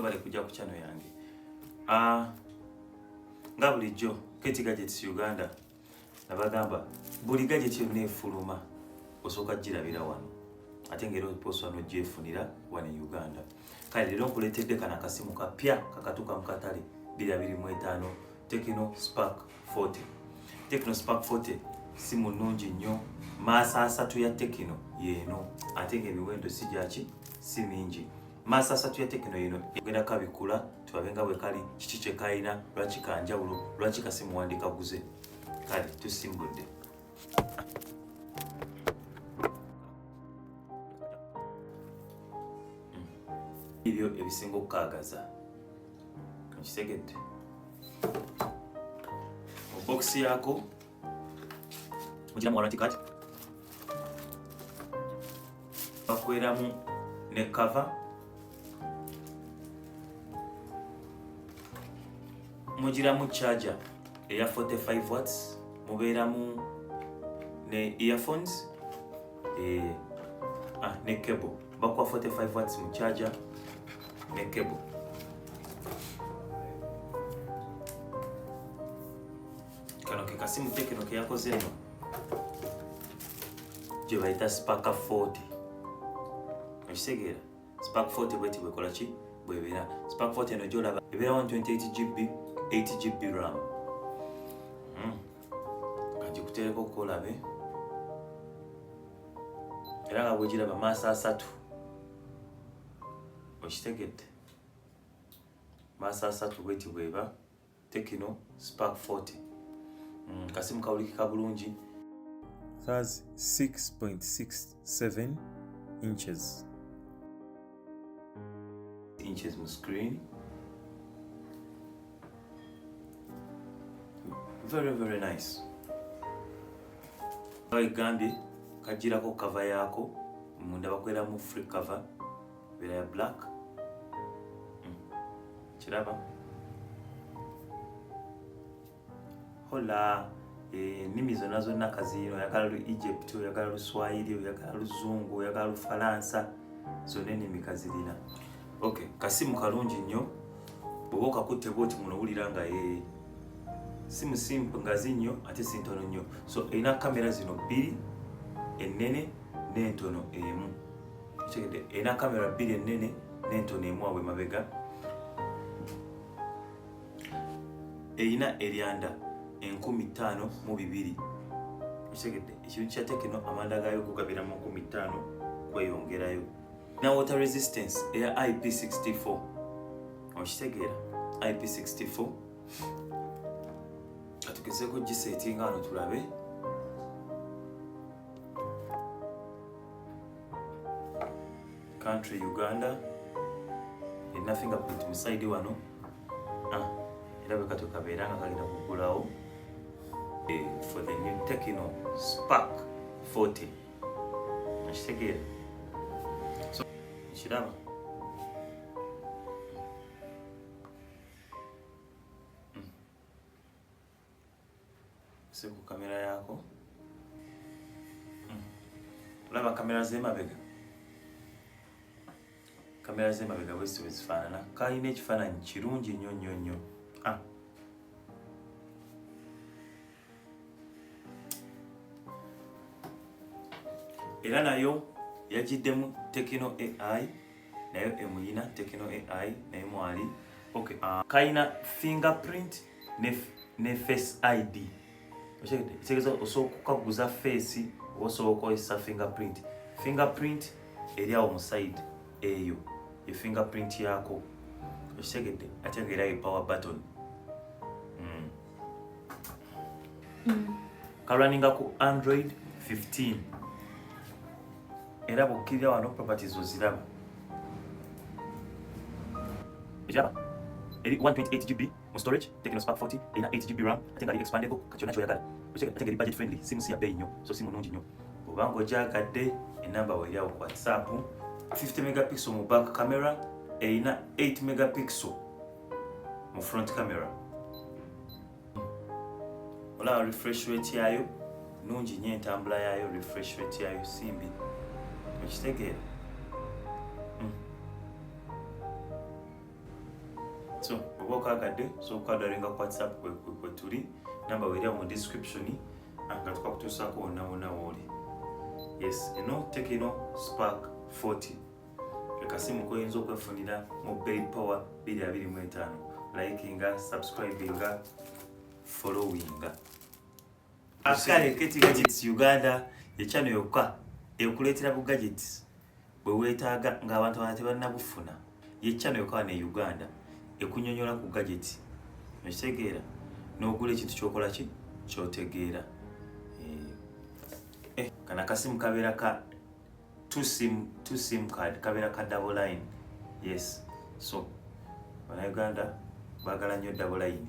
bali kujja ku channel yange. Nga bulijjo Keti Gadgets Uganda nabagamba buli gadget yonna efuluma osooka girabira wano ate ng'era oposa n'ogyefunira wano e Uganda. Kale leero nkuleetedde kano akasimu kapya kakatuuka mu katale 225 Tecno Spark 40. Tecno Spark 40 simu nnungi nnyo, maaso 3 ya Tecno yeeno ate ng'emiwendo si gyaki si mingi. Maaso 3 ya Tecno yeeno egenda kabikula tubabe nga bwe kali kiki kye kalina lwaki kanjawulo lwaki kasimu wandikaguze. Kale tusimbudde. Ebyo ebisinga okukaagaza okitegedde. Mu bokisi yaako mugiramu warranty card, bakweramu ne cover, mugiramu charger eya 45 watts, mubeeramu ne earphones ne cable. Bakuwa 45 watts mu charger ne cable. Kano ke kasimu Tecno ke yakoze eno gye bayita Spark 40. Okitegeera Spark 40 bweti bwekola ki bwebeera. Spark 40 eno gyolaba ebeera 128GB 8GB RAM. Kagikutereko kolabe era nga bwegiraba maaso 3. Okitegedde maaso 3 bweti bweba Tecno Spark 40. Kasimu kawulikika bulungi. Size 6.67 inches mu screen. Very nice. Gambye kagirako cover yaako munda bakweramu free cover beera ya black. Kiraba hola ennimi zonna zonna kazino, oyagala lu Egypt, oyagala lu Swahili, oyagala luzungu, oyagala lu Falansa, zonna ennimi kazirina. Okay, kasimu kalungi nnyo bw'oba okakutte bwoti muno owulira nga simu simple ngazi nnyo ate si ntono nnyo. So erina kamera zino 2 ennene n'entono emu. Kitegedde erina kamera 2 ennene n'entono emu awo emabega. Erina eryanda 52,000. Kitegedde ekintu kya Tecno amanda gaayo kugabira mu 50,000 kweyongerayo. Na water resistance eya IP64. Okitegeera IP64 atugezeeko gisetinga wano tulabe. Country Uganda, erina fingerprint mu side wano. Era bwe kato kabeera nga kagenda kugulawo for the new Tecno Spark 40. Okitegeera so kiraba ku kamera yaako. Olaba kamera z'emabega, kamera z'emabega bwe zifaanana. Kalina ekifaananyi kirungi nnyo nnyo nnyo. Era nayo yagiddemu Tecno AI, nayo emuyina Tecno AI naye mwali. Okay, kalina fingerprint ne face ID. Ekitegeeza osobola okukaguza face oba osobola okukozesa fingerprint. Fingerprint eri awo mu side eyo ye fingerprint yaako. Okitegedde ate ng'era ye power button. Kalwaninga ku Android 15. Era bw'okkirira wano properties oziraba. Ekiraba eri 128GB mu storage. Tecno Spark 40 erina 8GB RAM ate nga ali expandable kakyonna kyoyagala. Ate nga eri budget friendly, simu si ya bbeeyi nnyo, so simu nnungi nnyo. Oba ng'ogyagadde enamba weeri awo ku WhatsApp. 50 megapixel mu back camera, erina 8 megapixel mu front camera. Olaba refresh rate yayo nnungi nnyo, entambula yayo refresh rate yayo simbi. Okitegeera So oba okagadde so okadalinga ku WhatsApp kwe tuli namba weera mu description nga tukakutuusaako wonna wooli. Yes, eno Tecno Spark 40 ekasimu koyinza okwefunira mu bell power 225. Likinga, subscribinga, followinga. Akale Keti Gadgets Uganda ye channel yokka ekuleetera bu gadgets bwe weetaaga ng'abantu abana tebannabufuna. Ye channel yokka ne Uganda ekunyonyola ku gadget ekitegeera n'ogula ekintu kyokola ki kyotegeera. Kana kasimu kabeera ka two sim card kabeera ka double line. Yes, so bana Uganda baagala nnyo double line.